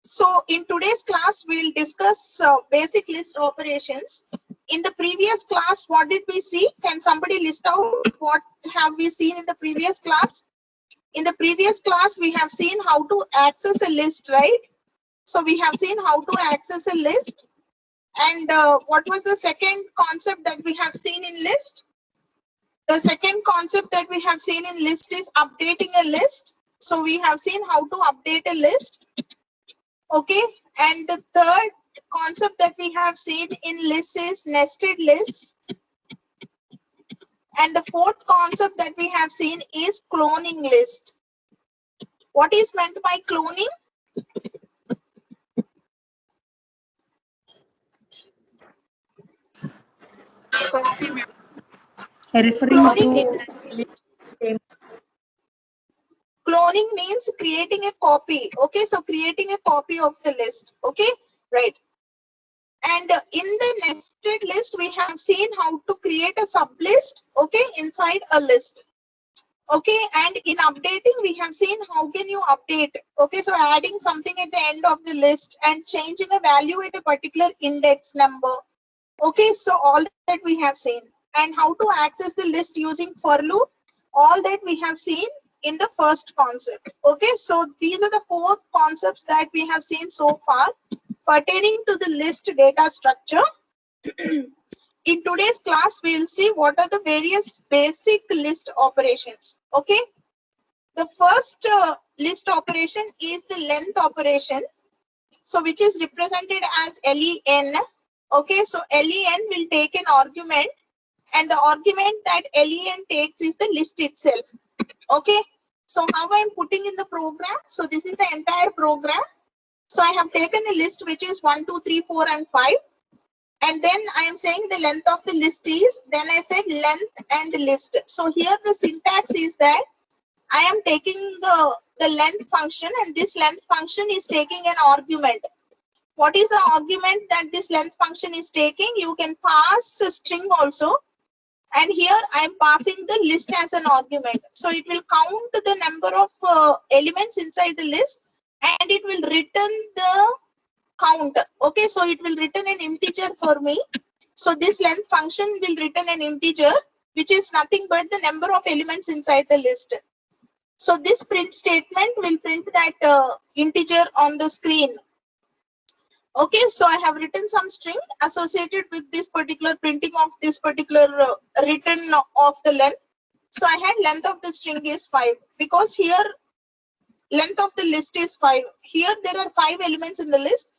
So in today's class, we'll discuss basic list operations. In the previous class, what did we see? Can somebody list out what have we seen in the previous class? In the previous class, we have seen how to access a list, right? So we have seen how to access a list. And what was the second concept that we have seen in list? The second concept that we have seen in list is updating a list. So we have seen how to update a list. Okay, and the third concept that we have seen in list is nested lists. And the fourth concept that we have seen is cloning list. What is meant by cloning? Referring Cloning, to cloning means creating a copy. Okay, so creating a copy of the list. Okay, right. And in the nested list, we have seen how to create a sublist, okay, inside a list. Okay, and in updating, we have seen how can you update. Okay, so adding something at the end of the list and changing a value at a particular index number. Okay, so all that we have seen. And how to access the list using for loop, all that we have seen in the first concept. Okay, so these are the four concepts that we have seen so far pertaining to the list data structure. In today's class, we will see what are the various basic list operations. Okay, the first list operation is the length operation, so which is represented as len. Okay, so len will take an argument, and the argument that len takes is the list itself. Okay, so how I am putting in the program? So this is the entire program. So I have taken a list which is 1, 2, 3, 4, and 5. And then I am saying the length of the list is, then I said length and list. So here the syntax is that I am taking the length function, and this length function is taking an argument. What is the argument that this length function is taking? You can pass a string also. And here I am passing the list as an argument. So it will count the number of elements inside the list, and it will return the count. Okay, so it will return an integer for me. So this length function will return an integer, which is nothing but the number of elements inside the list. So this print statement will print that integer on the screen. Okay, so I have written some string associated with this particular printing of this particular return of the length. So I had length of the string is 5, because here length of the list is 5. Here there are 5 elements in the list.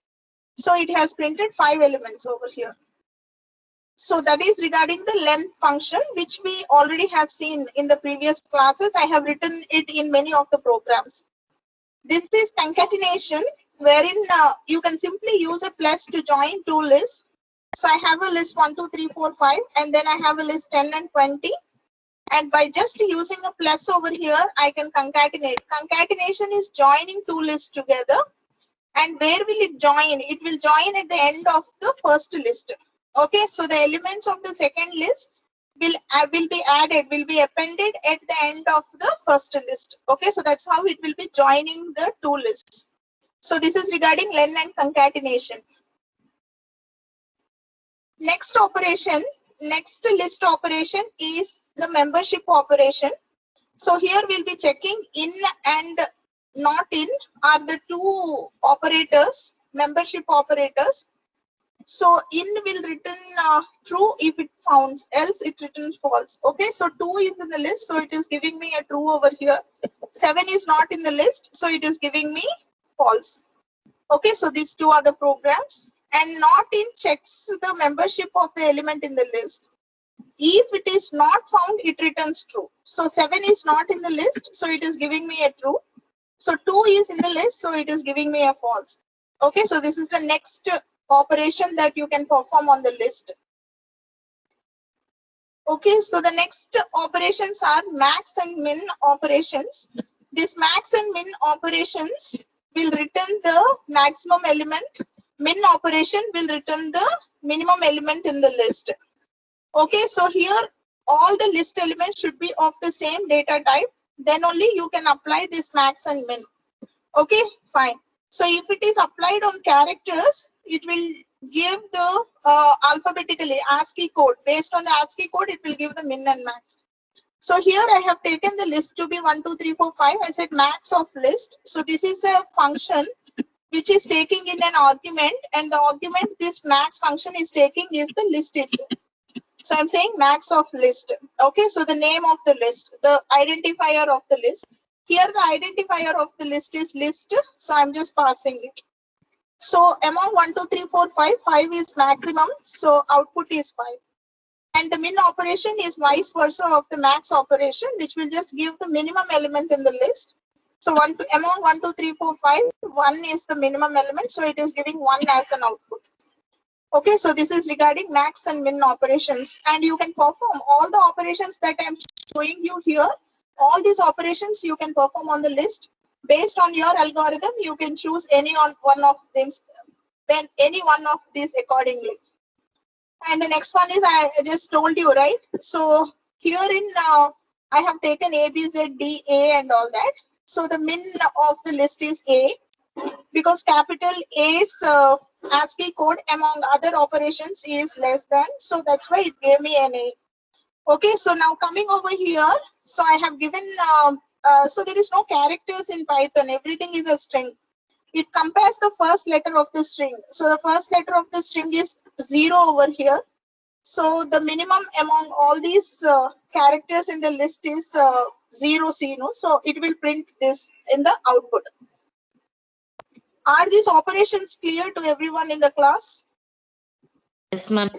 So it has printed 5 elements over here. So that is regarding the length function, which we already have seen in the previous classes. I have written it in many of the programs. This is concatenation, wherein you can simply use a plus to join two lists. So I have a list 1, 2, 3, 4, 5, and then I have a list 10 and 20. And by just using a plus over here, I can concatenate. Concatenation is joining two lists together. And where will it join? It will join at the end of the first list. Okay, so the elements of the second list will be added, will be appended at the end of the first list. Okay, so that's how it will be joining the two lists. So this is regarding len and concatenation. Next operation, next list operation is the membership operation. So here we'll be checking in and not in are the two operators, membership operators. So in will return true if it founds, else it returns false. Okay, so 2 is in the list, so it is giving me a true over here. 7 is not in the list, so it is giving me false. Okay, so these two are the programs. And not in checks the membership of the element in the list. If it is not found, it returns true. So 7 is not in the list, so it is giving me a true. So 2 is in the list, so it is giving me a false. Okay, so this is the next operation that you can perform on the list. Okay, so the next operations are max and min operations. This max and min operations will return the maximum element. Min operation will return the minimum element in the list. Okay, so here all the list elements should be of the same data type. Then only you can apply this max and min. Okay, fine. So if it is applied on characters, it will give the alphabetically ASCII code. Based on the ASCII code, it will give the min and max. So here I have taken the list to be 1, 2, 3, 4, 5. I said max of list. So this is a function which is taking in an argument, and the argument this max function is taking is the list itself. So I'm saying max of list. Okay, so the name of the list, the identifier of the list. Here the identifier of the list is list. So I'm just passing it. So among 1, 2, 3, 4, 5, 5 is maximum. So output is 5. And the min operation is vice versa of the max operation, which will just give the minimum element in the list. So among 1, 2, 3, 4, 5, 1 is the minimum element. So it is giving 1 as an output. Okay, so this is regarding max and min operations. And you can perform all the operations that I'm showing you here. All these operations you can perform on the list. Based on your algorithm, you can choose any one of them, then any one of these accordingly. And the next one is I just told you, right? So here in I have taken A, B, Z, D, A and all that. So the min of the list is A, because capital A's ASCII code among other operations is less than. So that's why it gave me an A. Okay, so now coming over here, so I have given, so there is no characters in Python. Everything is a string. It compares the first letter of the string. So the first letter of the string is 0 over here. So the minimum among all these characters in the list is 0 C, no? So it will print this in the output. Are these operations clear to everyone in the class? Yes, ma'am.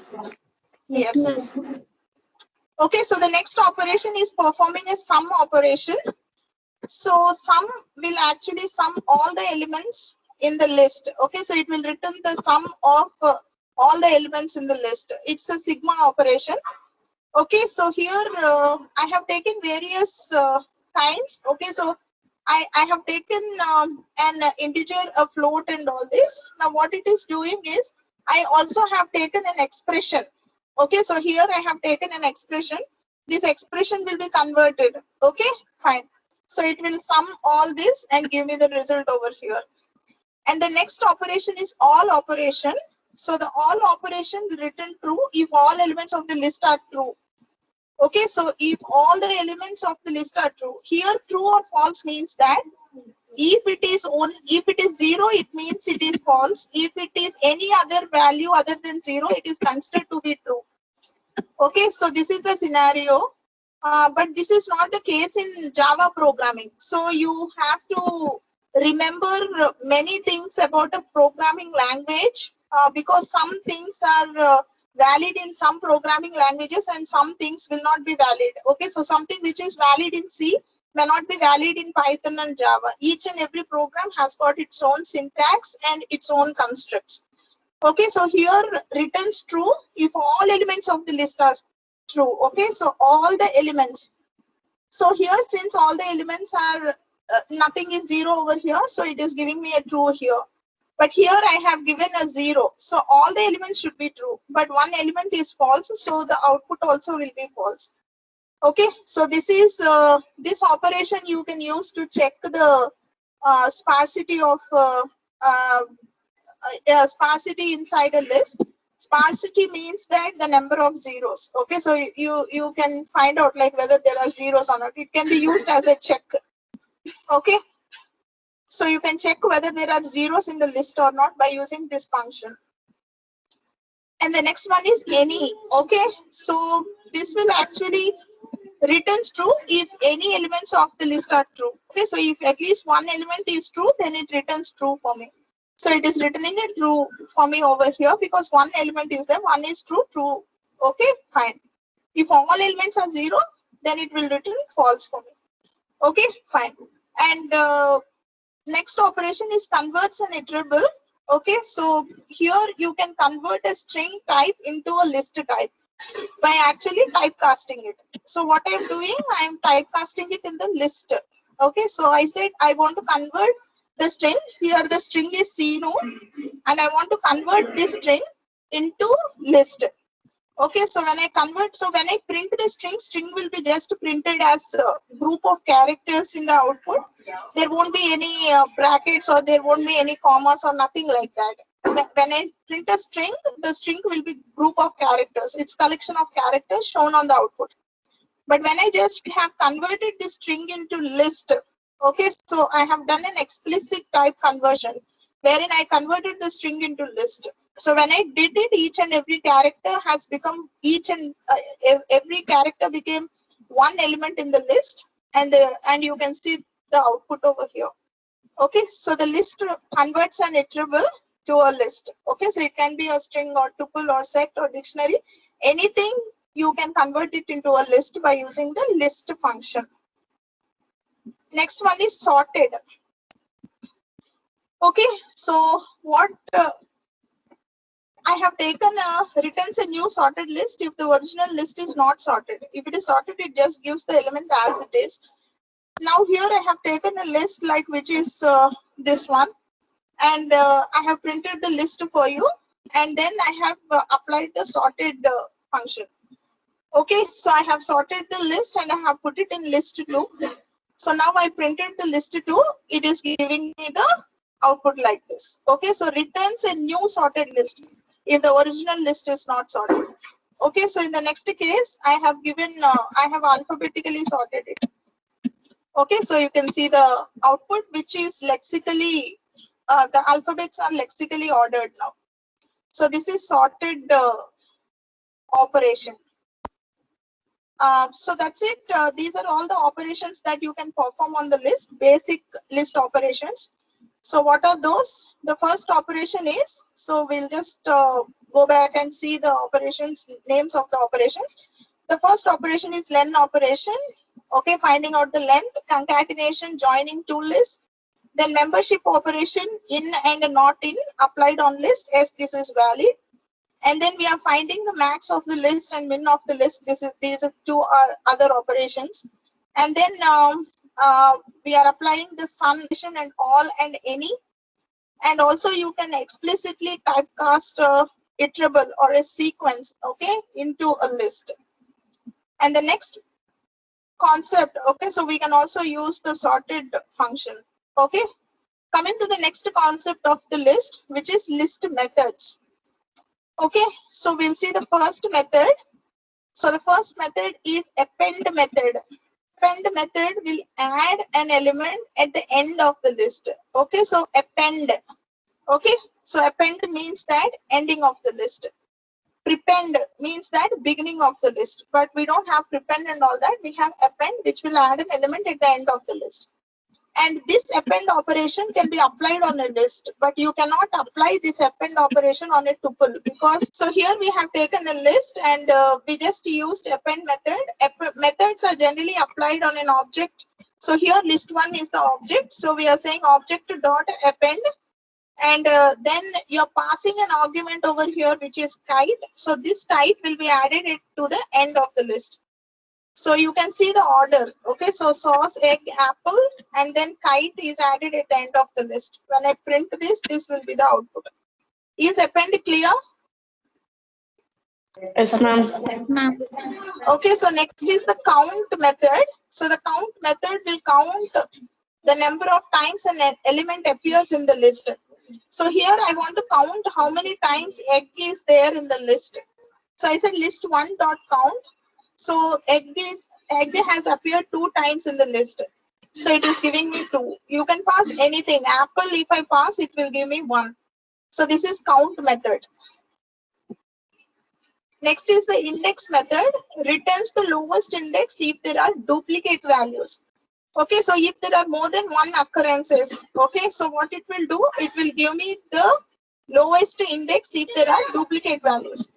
Yes. Okay, so the next operation is performing a sum operation. So sum will actually sum all the elements in the list. Okay, so it will return the sum of all the elements in the list. It's a sigma operation. Okay, so here I have taken various kinds. Okay, so I have taken an integer, a float and all this. Now what it is doing is I also have taken an expression. Okay, so here I have taken an expression. This expression will be converted. Okay, fine. So it will sum all this and give me the result over here. And the next operation is all operation. So the all operation will return true if all elements of the list are true. Okay, so if all the elements of the list are true, here true or false means that if it is 0, it means it is false. If it is any other value other than 0, it is considered to be true. Okay, so this is the scenario, but this is not the case in Java programming. So you have to remember many things about a programming language because some things are valid in some programming languages and some things will not be valid. Okay, so something which is valid in C may not be valid in Python and Java. Each and every program has got its own syntax and its own constructs. Okay, so here returns true if all elements of the list are true. Okay, so all the elements. So here, since all the elements are nothing is 0 over here, so it is giving me a true here. But here I have given a 0. So all the elements should be true, but one element is false, so the output also will be false. Okay, so this is this operation you can use to check the sparsity of sparsity inside a list. Sparsity means that the number of zeros. Okay, so you can find out like whether there are zeros or not. It can be used as a check. Okay, so you can check whether there are zeros in the list or not by using this function. And the next one is any. Okay, so this will actually returns true if any elements of the list are true. Okay, so if at least one element is true, then it returns true for me. So it is returning a true for me over here because one element is there, one is true, true. Okay, fine. If all elements are 0, then it will return false for me. Okay, fine. And next operation is converts an iterable. Okay, so here you can convert a string type into a list type by actually typecasting it. So what I'm doing, I'm typecasting it in the list. Okay, so I said I want to convert the string. Here the string is C no, and I want to convert this string into list. Okay, so when I convert, so when I print the string will be just printed as a group of characters in the output. There won't be any brackets, or there won't be any commas or nothing like that. When I print a string, the string will be group of characters. It's collection of characters shown on the output. But when I just have converted the string into list, okay, so I have done an explicit type conversion wherein I converted the string into list. So when I did it, each and every character has become, every character became one element in the list, and you can see the output over here. Okay, so the list converts an iterable to a list. Okay, so it can be a string or tuple or set or dictionary, anything. You can convert it into a list by using the list function. Next one is sorted. Okay, so what I have taken returns a new sorted list if the original list is not sorted. If it is sorted, it just gives the element as it is. Now here I have taken a list like which is this one, and I have printed the list for you, and then I have applied the sorted function. Okay, so I have sorted the list and I have put it in list 2. So now I printed the list 2. It is giving me the output like this. Okay, so returns a new sorted list if the original list is not sorted. Okay, so in the next case, I have given, I have alphabetically sorted it. Okay, so you can see the output, which is lexically, the alphabets are lexically ordered now. So this is sorted operation. So that's it. These are all the operations that you can perform on the list, basic list operations. So what are those? The first operation is, so we'll just go back and see the operations, names of the operations. The first operation is len operation. Okay, finding out the length, concatenation, joining two lists. Then membership operation, in and not in, applied on list. Yes, this is valid. And then we are finding the max of the list and min of the list. These are two other operations. And then we are applying the sum and all and any. And also you can explicitly typecast iterable or a sequence, okay, into a list. And the next concept, okay, so we can also use the sorted function. Okay, coming to the next concept of the list, which is list methods. Okay, so we'll see the first method. So the first method is append method. Append method will add an element at the end of the list. Okay, so append. Okay, so append means that ending of the list. Prepend means that beginning of the list. But we don't have prepend and all that. We have append, which will add an element at the end of the list. And this append operation can be applied on a list, but you cannot apply this append operation on a tuple, because so here we have taken a list and we just used append method. Methods are generally applied on an object. So here list 1 is the object. So we are saying object dot append, and then you're passing an argument over here, which is kite. So this kite will be added to the end of the list. So you can see the order. Okay, so sauce, egg, apple, and then kite is added at the end of the list. When I print this, this will be the output. Is append clear? Yes, ma'am. Yes, ma'am. Okay, so next is the count method. So the count method will count the number of times an element appears in the list. So here I want to count how many times egg is there in the list. So I said list 1 dot count. So egg has appeared 2 times in the list. So it is giving me 2. You can pass anything. Apple, if I pass, it will give me 1. So this is count method. Next is the index method. Returns the lowest index if there are duplicate values. Okay, so if there are more than 1 occurrences, okay, so what it will do, it will give me the lowest index if there are duplicate values.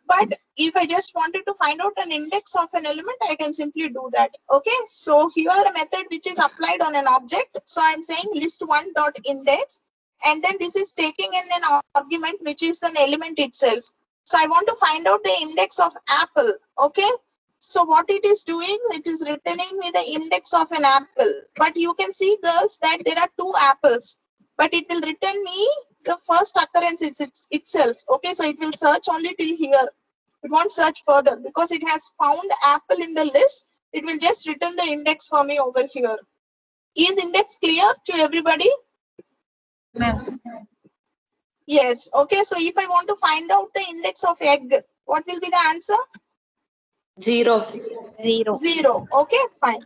But if I just wanted to find out an index of an element, I can simply do that. Okay, so here a method which is applied on an object. So I'm saying list1 dot index, and then this is taking in an argument which is an element itself. So I want to find out the index of apple. Okay, so what it is doing, it is returning me the index of an apple. But you can see, girls, that there are 2 apples, but it will return me the first occurrence itself. Okay, so it will search only till here. It won't search further because it has found apple in the list. It will just return the index for me over here. Is index clear to everybody? Ma'am. Yes. Okay. So if I want to find out the index of egg, what will be the answer? 0. 0. Okay, fine.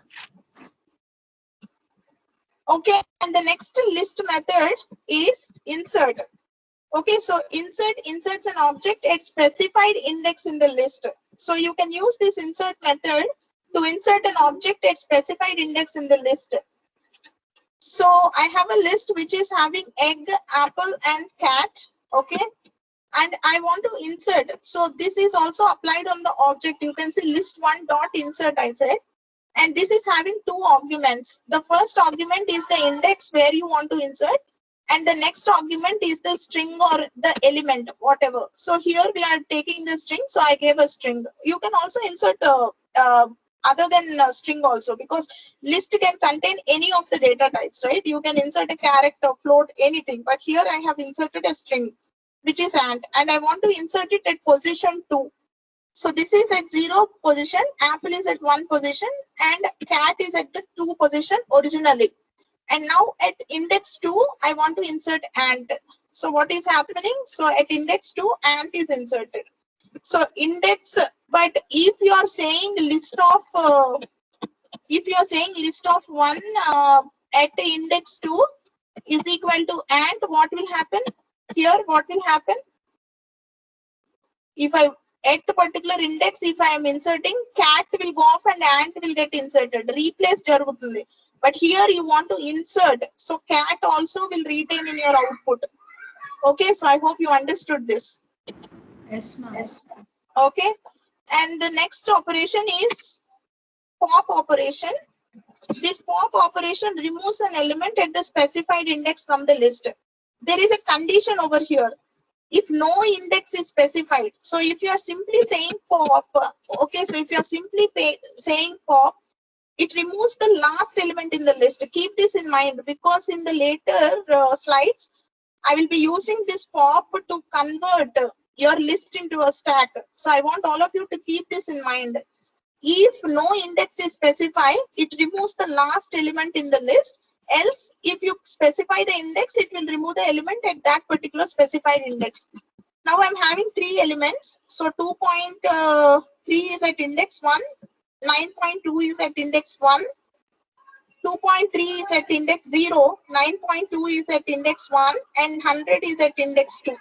Okay, and the next list method is insert. Okay, so inserts an object at specified index in the list. So you can use this insert method to insert an object at specified index in the list. So I have a list which is having egg, apple, and cat. Okay, and I want to insert. So this is also applied on the object. You can see list1 dot insert, I said. And this is having two arguments. The first argument is the index where you want to insert, and the next argument is the string or the element, whatever. So here we are taking the string, so I gave a string. You can also insert other than string also, because list can contain any of the data types, right? You can insert a character, float, anything. But here I have inserted a string, which is and I want to insert it at position 2. So this is at 0 position, apple is at 1 position, and cat is at the 2 position originally. And now at index 2, I want to insert ant. So what is happening? So at index 2, ant is inserted. So index, but if you are saying list of, one at the index 2 is equal to ant, what will happen? Here, what will happen? If I at a particular index, if I am inserting, cat will go off and ant will get inserted. Replace jarugutundi. But here you want to insert, so cat also will retain in your output. Okay, so I hope you understood this. Yes, ma'am. Okay, and the next operation is pop operation. This pop operation removes an element at the specified index from the list. There is a condition over here. If no index is specified, so if you are simply saying pop, okay, so if you are simply saying pop, it removes the last element in the list. Keep this in mind, because in the later slides, I will be using this pop to convert your list into a stack. So I want all of you to keep this in mind. If no index is specified, it removes the last element in the list. Else, if you specify the index, it will remove the element at that particular specified index. Now I'm having 3 elements. So 2.3 is at index 1, 9.2 is at index 1, 2.3 is at index 0, 9.2 is at index 1, and 100 is at index 2.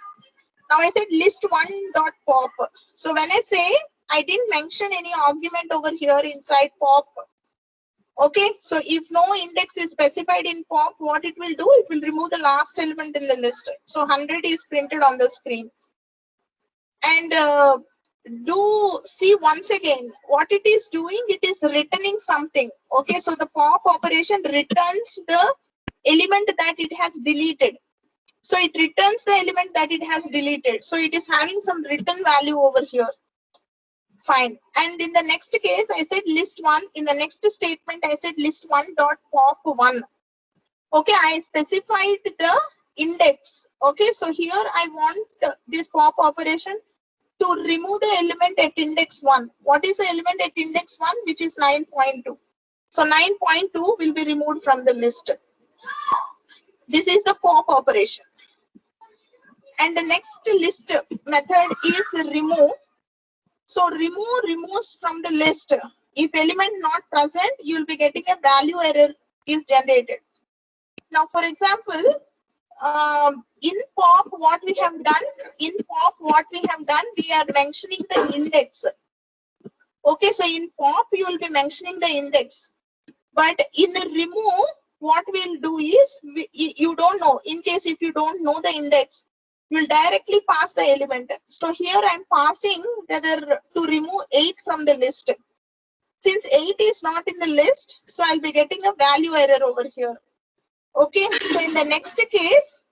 Now I said list1 dot pop. So when I say, I didn't mention any argument over here inside pop. Okay, so if no index is specified in pop, what it will do? It will remove the last element in the list. So 100 is printed on the screen. And do see once again what it is doing. It is returning something. Okay, so the pop operation returns the element that it has deleted. So it returns the element that it has deleted. So it is having some return value over here. Fine. And in the next case, I said list1. In the next statement, I said list1 dot pop 1. Okay, I specified the index. Okay, so here I want this pop operation to remove the element at index 1. What is the element at index 1? Which is 9.2. So 9.2 will be removed from the list. This is the pop operation. And the next list method is remove. So remove removes from the list. If element not present, you will be getting a value error is generated. Now, for example, in pop, what we have done, we are mentioning the index. Okay, so in pop, you will be mentioning the index. But in remove, what we'll do is, you don't know. In case if you don't know the index, you will directly pass the element. So here I'm passing whether to remove 8 from the list. Since 8 is not in the list, so I'll be getting a value error over here. Okay, so in the next case,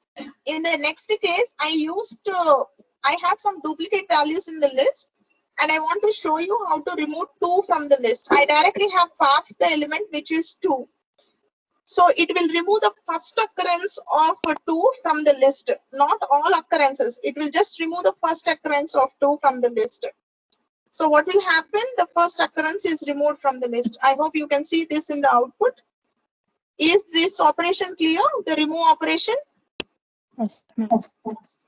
I have some duplicate values in the list, and I want to show you how to remove 2 from the list. I directly have passed the element which is 2. So it will remove the first occurrence of 2 from the list, not all occurrences. It will just remove the first occurrence of 2 from the list. So what will happen? The first occurrence is removed from the list. I hope you can see this in the output. Is this operation clear? The remove operation?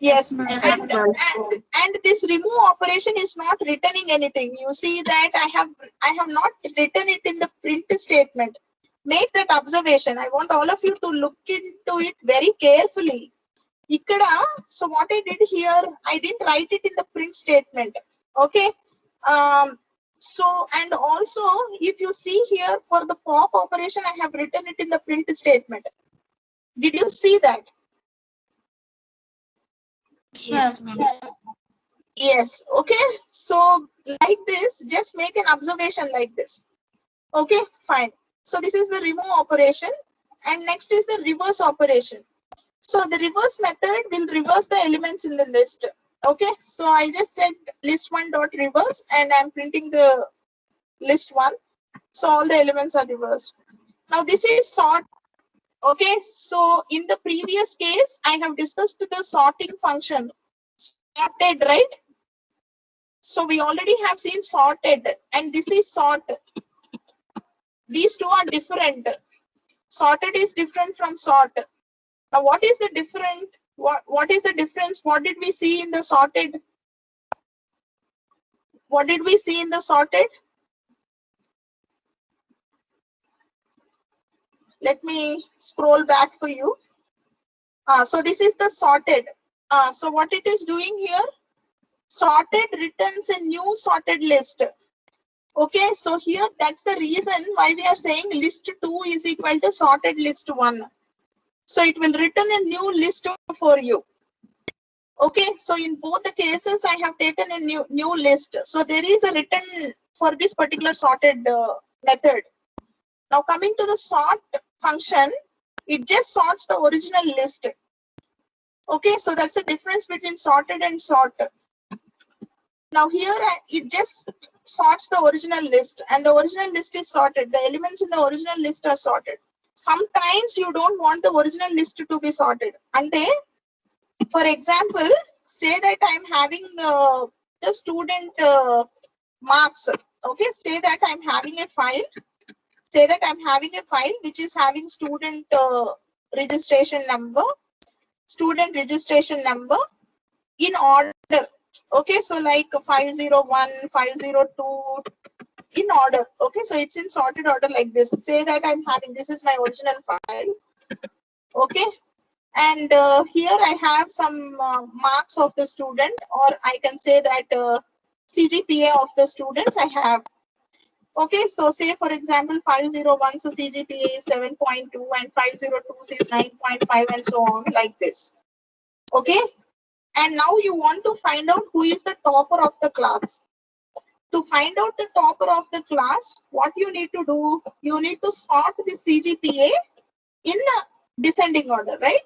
Yes. ma'am. And this remove operation is not returning anything. You see that I have not written it in the print statement. Make that observation. I want all of you to look into it very carefully. Ikkada, so what I did here, I didn't write it in the print statement. Okay. So, and also, if you see here for the pop operation, I have written it in the print statement. Did you see that? Yes, ma'am. Yes. Okay. So, like this, just make an observation like this. Okay, fine. So, this is the remove operation. And next is the reverse operation. So, the reverse method will reverse the elements in the list. Okay. So, I just said list one dot reverse and I'm printing the list one. So, all the elements are reversed. Now, this is sort. Okay. So, in the previous case, I have discussed the sorting function. Sorted, right? So we already have seen sorted and this is sort. These two are different. Sorted is different from sort. Now what is the different? What is the difference? What did we see in the sorted? What did we see in the sorted? Let me scroll back for you. So this is the sorted. So what it is doing here? Sorted returns a new sorted list. Okay, so here that's the reason why we are saying list 2 is equal to sorted list 1. So it will return a new list for you. Okay, so in both the cases, I have taken a new list. So there is a return for this particular sorted method. Now coming to the sort function, it just sorts the original list. Okay, so that's the difference between sorted and sort. Now here it just sorts the original list and the original list is sorted. The elements in the original list are sorted. Sometimes you don't want the original list to be sorted. And for example, say that I'm having the student marks. Okay, say that I'm having a file. Say that I'm having a file which is having student registration number in order. Okay, so like 501, 502 in order. Okay, so it's in sorted order like this. Say that I'm having, this is my original file. Okay, and here I have some marks of the student, or I can say that CGPA of the students I have. Okay, so say for example 501, so CGPA is 7.2 and 502 is 9.5 and so on like this. Okay, and now you want to find out who is the topper of the class. To find out the topper of the class, what you need to do, you need to sort the CGPA in descending order, right?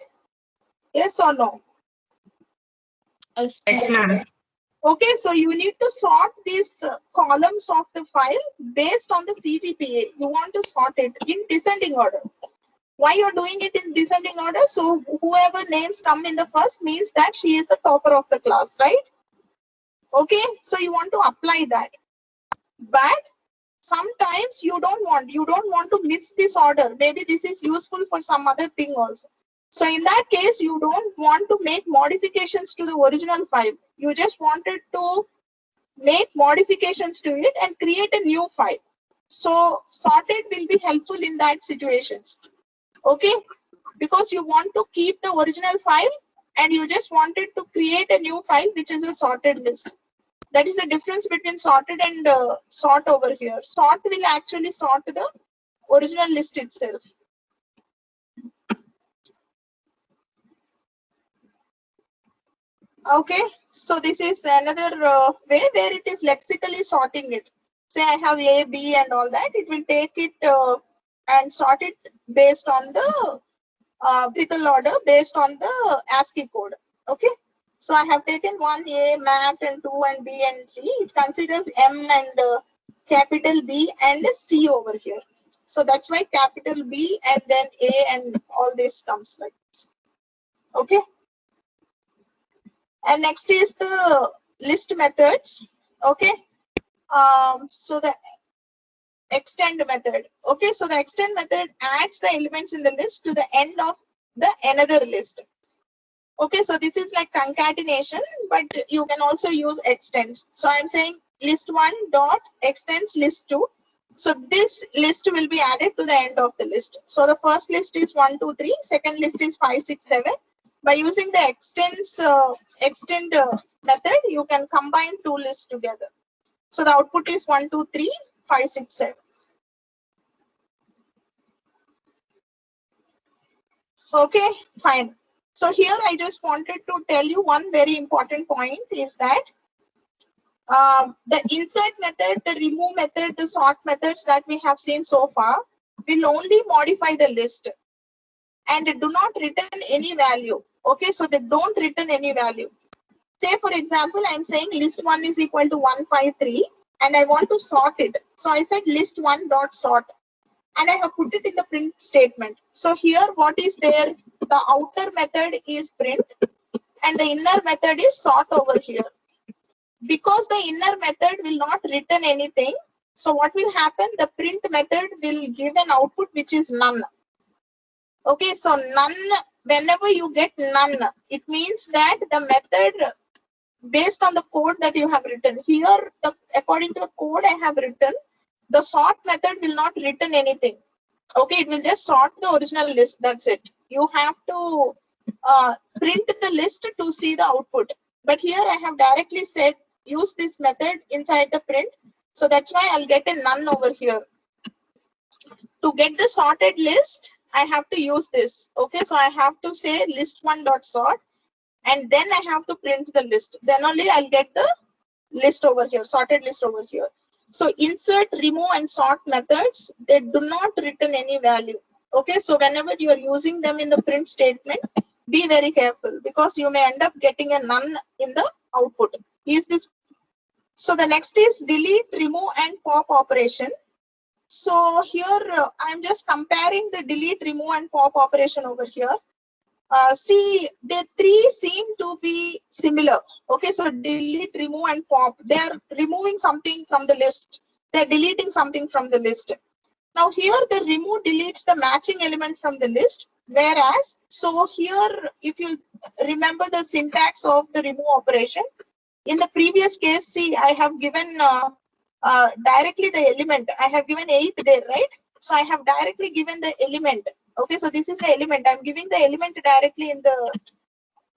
Yes or no? Yes, ma'am. Okay, so you need to sort these columns of the file based on the CGPA. You want to sort it in descending order. Why you're doing it in descending order? So whoever names come in the first means that she is the topper of the class, right? Okay, so you want to apply that. But sometimes you don't want to miss this order. Maybe this is useful for some other thing also. So in that case, you don't want to make modifications to the original file. You just wanted to make modifications to it and create a new file. So sorted will be helpful in that situations. Okay, because you want to keep the original file and you just wanted to create a new file which is a sorted list. That is the difference between sorted and sort over here. Sort will actually sort the original list itself. Okay, so this is another way where it is lexically sorting it. Say I have A, B and all that. It will take it and sort it based on the lexical order based on the ASCII code. Okay, so I have taken 1A, mapped and 2 and B and C. It considers M and capital B and C over here. So that's why capital B and then A and all this comes like this. Okay. And next is the list methods. Okay. So the extend method. Okay, so the extend method adds the elements in the list to the end of the another list. Okay, so this is like concatenation, but you can also use extends. So I'm saying list1 dot extends list2. So this list will be added to the end of the list. So the first list is 1, 2, 3. Second list is 5, 6, 7. By using the extend method, you can combine two lists together. So the output is 1, 2, 3, 5, 6, 7. Okay, fine. So here I just wanted to tell you one very important point is that the insert method, the remove method, the sort methods that we have seen so far will only modify the list and do not return any value. Okay, so they don't return any value. Say for example, I'm saying list1 is equal to 153 and I want to sort it. So I said list1 dot sort and I have put it in the print statement. So here what is there? The outer method is print and the inner method is sort over here. Because the inner method will not return anything, so what will happen? The print method will give an output which is none. Okay, so none, whenever you get none, it means that the method based on the code that you have written. Here, according to the code I have written, the sort method will not return anything. Okay, it will just sort the original list. That's it. You have to print the list to see the output. But here I have directly said use this method inside the print. So that's why I'll get a none over here. To get the sorted list, I have to use this. Okay, so I have to say list1 dot sort and then I have to print the list. Then only I'll get the list over here, sorted list over here. So insert, remove and sort methods, they do not return any value. Okay, so whenever you are using them in the print statement, be very careful because you may end up getting a none in the output. Is this? So the next is delete, remove and pop operation. So here I'm just comparing the delete, remove and pop operation over here. See, the three seem to be similar. Okay, so delete, remove and pop. They are removing something from the list. They are deleting something from the list. Now here the remove deletes the matching element from the list. Whereas, so here if you remember the syntax of the remove operation, in the previous case, see, I have given directly the element. I have given 8 there, right? So I have directly given the element. Okay, so this is the element. I'm giving the element directly in the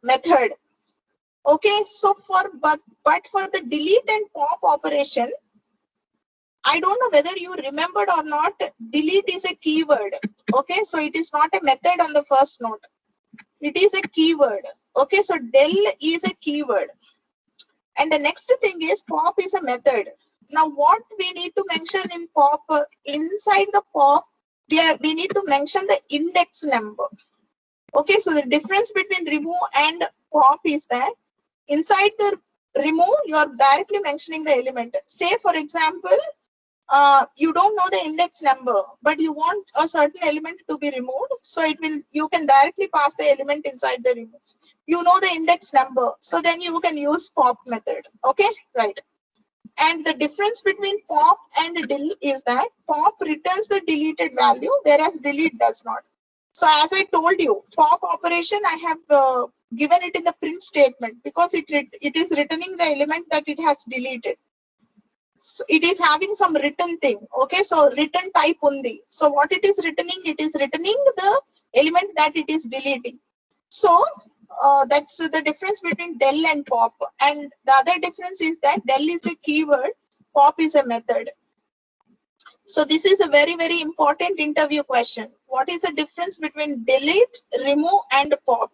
method. Okay, so but for the delete and pop operation, I don't know whether you remembered or not. Delete is a keyword. Okay, so it is not a method on the first note. It is a keyword. Okay, so del is a keyword. And the next thing is pop is a method. Now what we need to mention in pop, inside the pop, we need to mention the index number. Okay, so the difference between remove and pop is that inside the remove, you are directly mentioning the element. Say for example, you don't know the index number, but you want a certain element to be removed. So you can directly pass the element inside the remove. You know the index number, so then you can use pop method. Okay, right. And the difference between pop and del is that pop returns the deleted value, whereas delete does not. So as I told you, pop operation I have given it in the print statement because it is returning the element that it has deleted. So it is having some written thing. Okay, so written type undi. So what it is returning? It is returning the element that it is deleting. So that's the difference between del and pop. And the other difference is that del is a keyword, pop is a method. So this is a very, very important interview question. What is the difference between delete, remove and pop?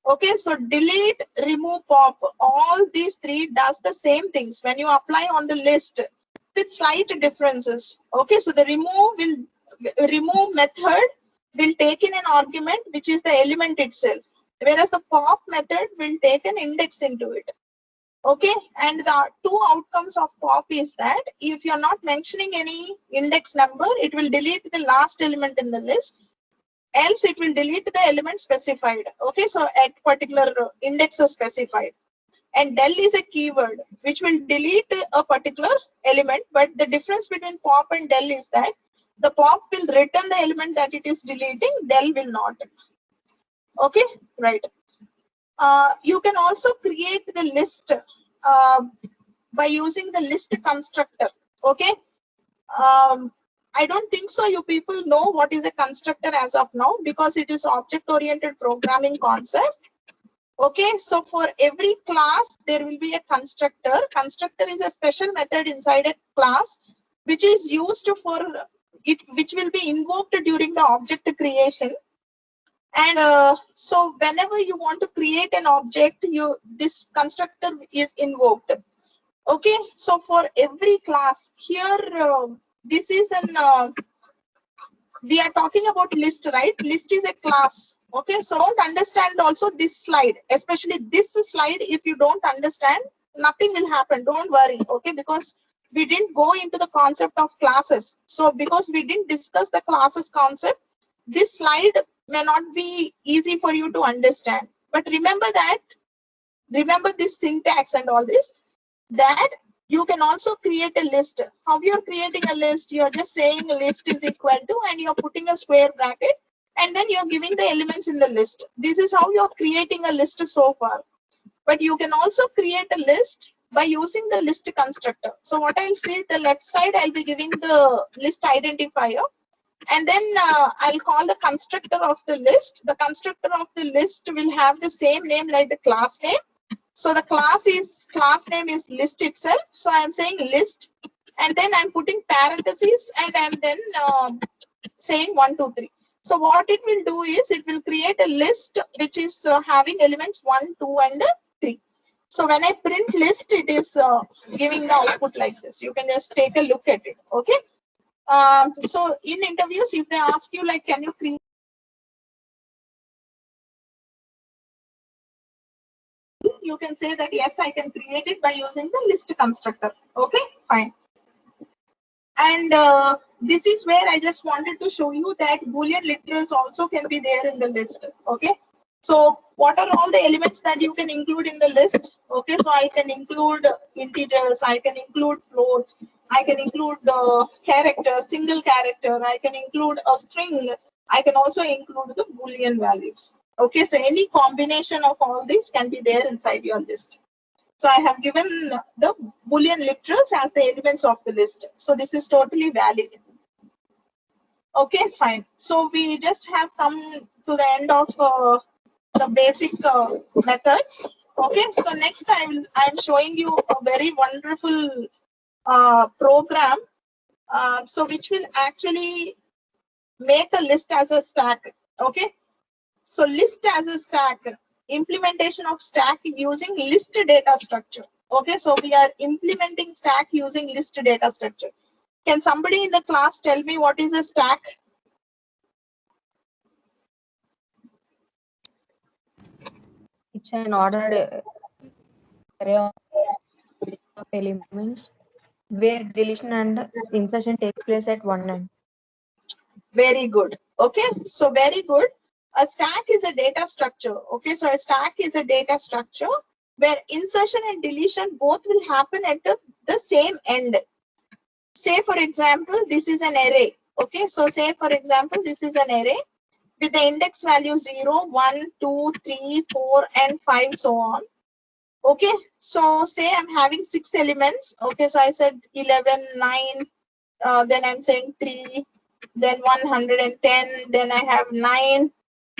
Okay, so delete, remove, pop, all these three does the same things when you apply on the list with slight differences. Okay, so the remove method will take in an argument which is the element itself, whereas the pop method will take an index into it. Okay, and the two outcomes of pop is that if you're not mentioning any index number, it will delete the last element in the list. Else it will delete the element specified. Okay, so at particular index is specified. And del is a keyword which will delete a particular element, but the difference between pop and del is that the pop will return the element that it is deleting, del will not. Okay, right. You can also create the list by using the list constructor. Okay. I don't think so you people know what is a constructor as of now, because it is object-oriented programming concept. Okay, so for every class, there will be a constructor. Constructor is a special method inside a class, which is used for it, which will be invoked during the object creation. And so whenever you want to create an object, this constructor is invoked. Okay, so for every class here, this is an we are talking about list, right? List is a class. Okay, so don't understand also this slide, especially this slide. If you don't understand, nothing will happen. Don't worry. Okay, because we didn't go into the concept of classes. So because we didn't discuss the classes concept, this slide may not be easy for you to understand. But remember this syntax and all this, that you can also create a list. How you're creating a list? You're just saying list is equal to, and you're putting a square bracket, and then you're giving the elements in the list. This is how you're creating a list so far. But you can also create a list by using the list constructor. So what I'll say, the left side, I'll be giving the list identifier, and then I'll call the constructor of the list. The constructor of the list will have the same name like the class name. So the class name is list itself. So I'm saying list, and then I'm putting parentheses, and I'm then saying 1, 2, 3. So what it will do is it will create a list which is having elements 1, 2, and 3. So when I print list, it is giving the output like this. You can just take a look at it. Okay. So in interviews, if they ask you like, can you create? You can say that yes, I can create it by using the list constructor. Okay, fine. And this is where I just wanted to show you that Boolean literals also can be there in the list. Okay, so what are all the elements that you can include in the list? Okay, so I can include integers, I can include floats, I can include characters, single character, I can include a string, I can also include the Boolean values. Okay, so any combination of all these can be there inside your list. So I have given the Boolean literals as the elements of the list. So this is totally valid. Okay, fine. So we just have come to the end of the basic methods. Okay, so next I'm showing you a very wonderful program. So which will actually make a list as a stack. Okay. So list as a stack, implementation of stack using list data structure. Okay, so we are implementing stack using list data structure. Can somebody in the class tell me what is a stack? It's an ordered array of elements where deletion and insertion takes place at one end. Very good. Okay, so very good. A stack is a data structure. Okay, so a stack is a data structure where insertion and deletion both will happen at the same end. Say for example, this is an array. Okay, so say for example, this is an array with the index value 0, 1, 2, 3, 4, and 5, so on. Okay, so say I'm having 6 elements. Okay, so I said 11, 9, then I'm saying 3, then 110, then I have 9,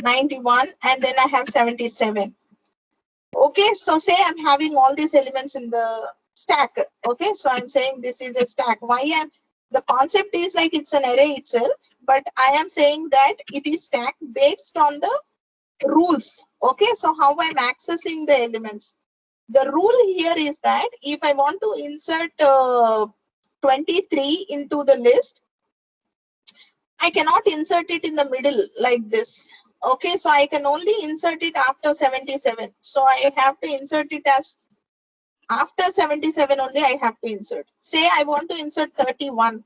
91, and then I have 77. Okay, so say I'm having all these elements in the stack. Okay, so I'm saying this is a stack. The concept is like it's an array itself, but I am saying that it is stacked based on the rules. Okay, so how I'm accessing the elements. The rule here is that if I want to insert 23 into the list, I cannot insert it in the middle like this. Okay, so I can only insert it after 77. So I have to insert it as after 77 only I have to insert. Say I want to insert 31.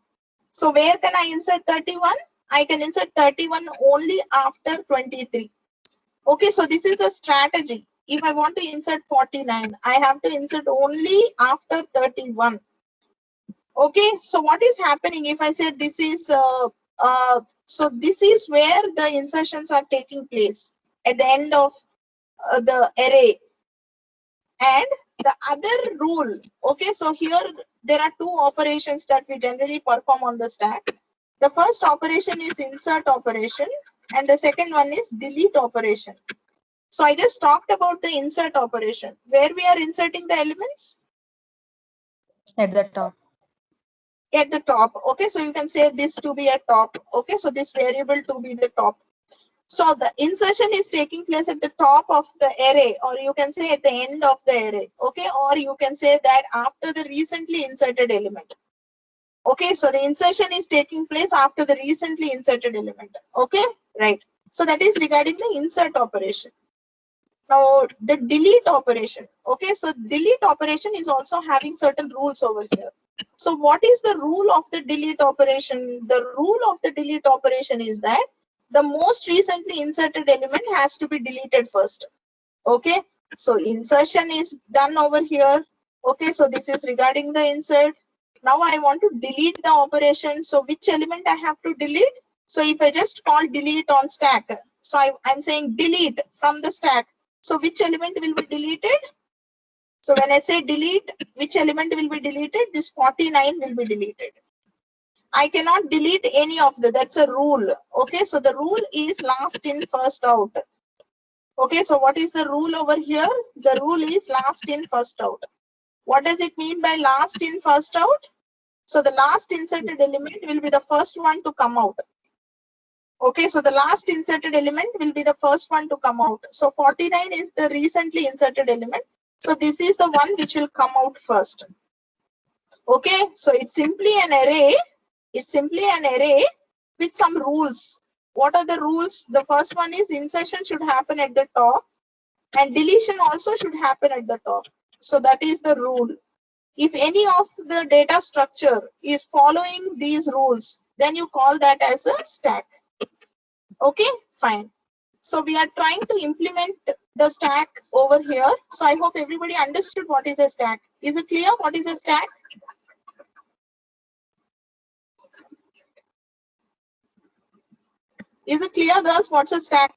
So where can I insert 31? I can insert 31 only after 23. Okay, so this is the strategy. if I want to insert 49, I have to insert only after 31. Okay, so what is happening if I say this is, so this is where the insertions are taking place at the end of the array. And the other rule, okay, so here there are two operations that we generally perform on the stack. The first operation is insert operation and the second one is delete operation. So I just talked about the insert operation where we are inserting the elements At the top. at the top. Okay, so you can say this to be a top. Okay, so this variable to be the top. So the insertion is taking place at the top of the array, or you can say at the end of the array. Okay, or you can say that after the recently inserted element. Okay, so the insertion is taking place after the recently inserted element. Okay, right. So that is regarding the insert operation. Now the delete operation. Okay, so delete operation is also having certain rules over here. So what is the rule of the delete operation? The rule of the delete operation is that the most recently inserted element has to be deleted first. Okay, so insertion is done over here. Okay, so this is regarding the insert. Now I want to delete the operation. So which element I have to delete? So if I just call delete on stack, so I'm saying delete from the stack. So which element will be deleted? So when I say delete, which element will be deleted? This 49 will be deleted. I cannot delete any of that's a rule. Okay, so the rule is last in, first out. Okay, so what is the rule over here? The rule is last in, first out. What does it mean by last in, first out? So the last inserted element will be the first one to come out. Okay, so the last inserted element will be the first one to come out. So 49 is the recently inserted element. So this is the one which will come out first. Okay, so it's simply an array. It's simply an array with some rules. What are the rules? The first one is insertion should happen at the top and deletion also should happen at the top. So that is the rule. If any of the data structure is following these rules, then you call that as a stack. Okay, fine. So we are trying to implement the stack over here. So I hope everybody understood what is a stack. Is it clear what is a stack? Is it clear, girls, what's a stack?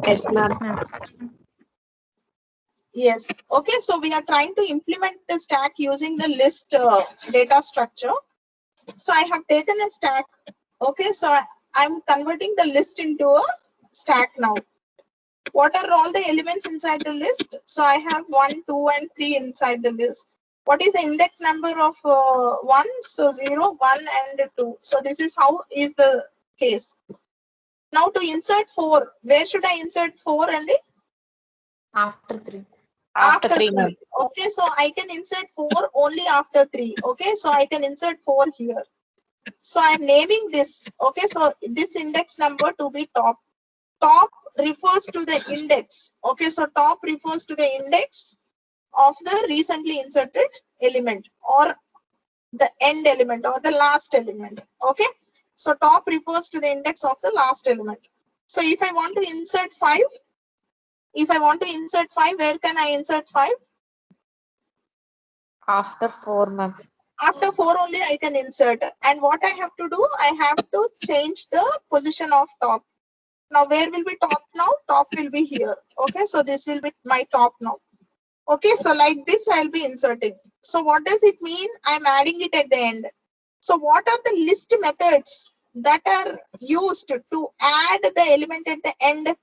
Yes, ma'am. Yes. Okay, so we are trying to implement the stack using the list data structure. So I have taken a stack. Okay, so I'm converting the list into a stack now. What are all the elements inside the list? So I have 1, 2, and 3 inside the list. What is the index number of 1? So 0, 1, and 2. So this is how is the case. Now to insert 4, where should I insert 4, Andy? After 3. After 3, ma'am. Okay, so I can insert 4 only after 3. Okay, so I can insert 4 here. So I'm naming this. Okay, so this index number to be top. Top refers to the index. Okay, so top refers to the index of the recently inserted element or the end element or the last element. Okay, so top refers to the index of the last element. So if I want to insert 5, where can I insert 5? After 4, ma'am. After 4 only I can insert. And what I have to do, I have to change the position of top. Now where will be top now? Top will be here. Okay, so this will be my top now. Okay, so like this I'll be inserting. So what does it mean? I'm adding it at the end. So what are the list methods that are used to add the element at the end?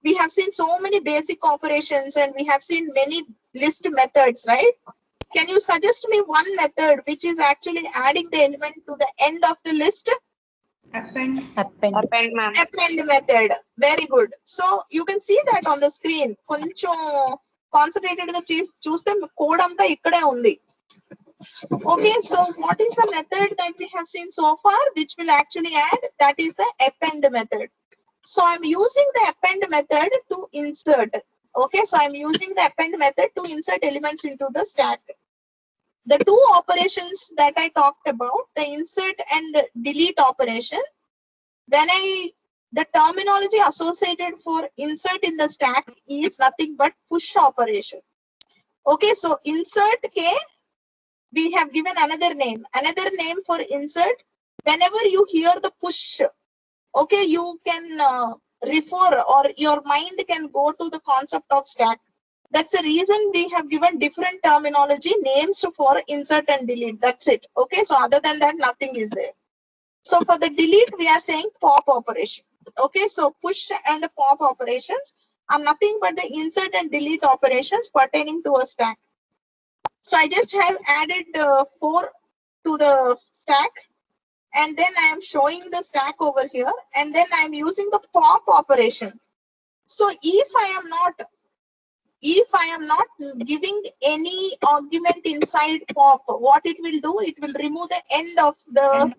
We have seen so many basic operations and we have seen many list methods, right? Can you suggest me one method which is actually adding the element to the end of the list? Append. Append, ma'am. Append method. Very good. So you can see that on the screen. Koncho concentrated ga chuste code anta ikkade undi. Okay, so what is the method that we have seen so far which will actually add? That is the append method. So I'm using the append method to insert. Okay, so I'm using the append method to insert elements into the stack. The two operations that I talked about, the insert and delete operation, when I The terminology associated for insert in the stack is nothing but push operation. Okay, so insert K, we have given another name. Another name for insert, whenever you hear the push, okay, you can refer or your mind can go to the concept of stack. That's the reason we have given different terminology names for insert and delete. That's it. Okay, so other than that, nothing is there. So for the delete, we are saying pop operation. Okay, so push and pop operations are nothing but the insert and delete operations pertaining to a stack. So I just have added 4 to the stack, and then I am showing the stack over here, and then I am using the pop operation. So if I am not giving any argument inside pop, what it will do, it will remove the end of the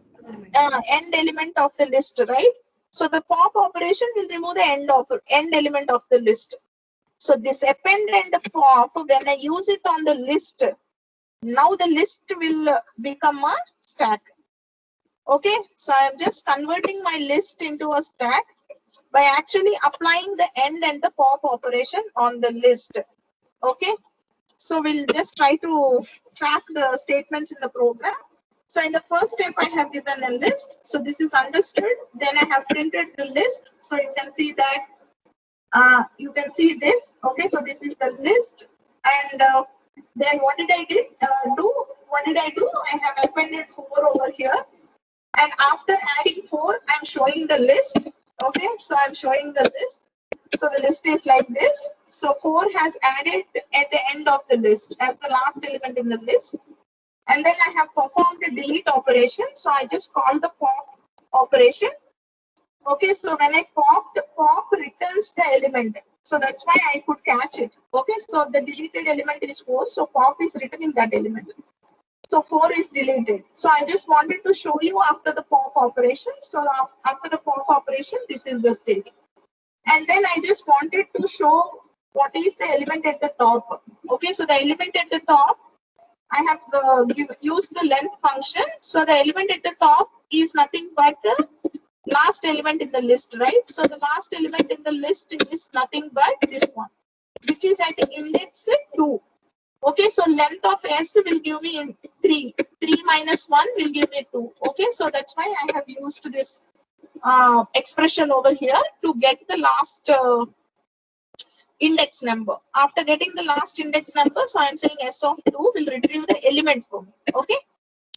end element of the list, right? So the pop operation will remove the end element of the list. So this append and pop, when I use it on the list, now the list will become a stack. Okay, so I'm just converting my list into a stack by actually applying the end and the pop operation on the list. Okay, so we'll just try to track the statements in the program. So in the first step, I have given a list. So this is understood. Then I have printed the list. So you can see that you can see this. Okay, so this is the list. And then what did I do? What did I do? I have appended 4 over here. And after adding 4, I'm showing the list. Okay, so I'm showing the list. So the list is like this. So 4 has added at the end of the list as the last element in the list. And then I have performed the delete operation. So I just call the pop operation. Okay, so when I popped, pop returns the element. So that's why I could catch it. Okay, so the deleted element is 4. So pop is returning that element. So 4 is deleted. So I just wanted to show you after the pop operation. So after the pop operation, this is the state. And then I just wanted to show what is the element at the top. Okay, so the element at the top, I have used the length function. So the element at the top is nothing but the last element in the list, right? So the last element in the list is nothing but this one, which is at index 2. Okay, so length of S will give me 3. 3 minus 1 will give me 2. Okay, so that's why I have used this expression over here to get the last index number. After getting the last index number, so I'm saying S of 2 will retrieve the element for me. Okay,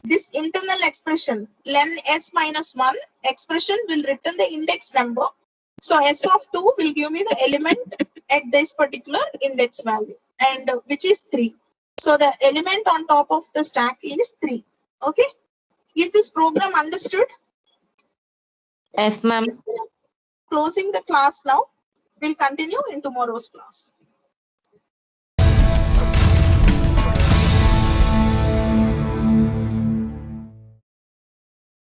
this internal expression len S minus 1 expression will return the index number. So S of 2 will give me the element at this particular index value, and which is 3. So the element on top of the stack is 3. Okay, is this program understood? Yes, ma'am. Closing the class now. We'll continue in tomorrow's class.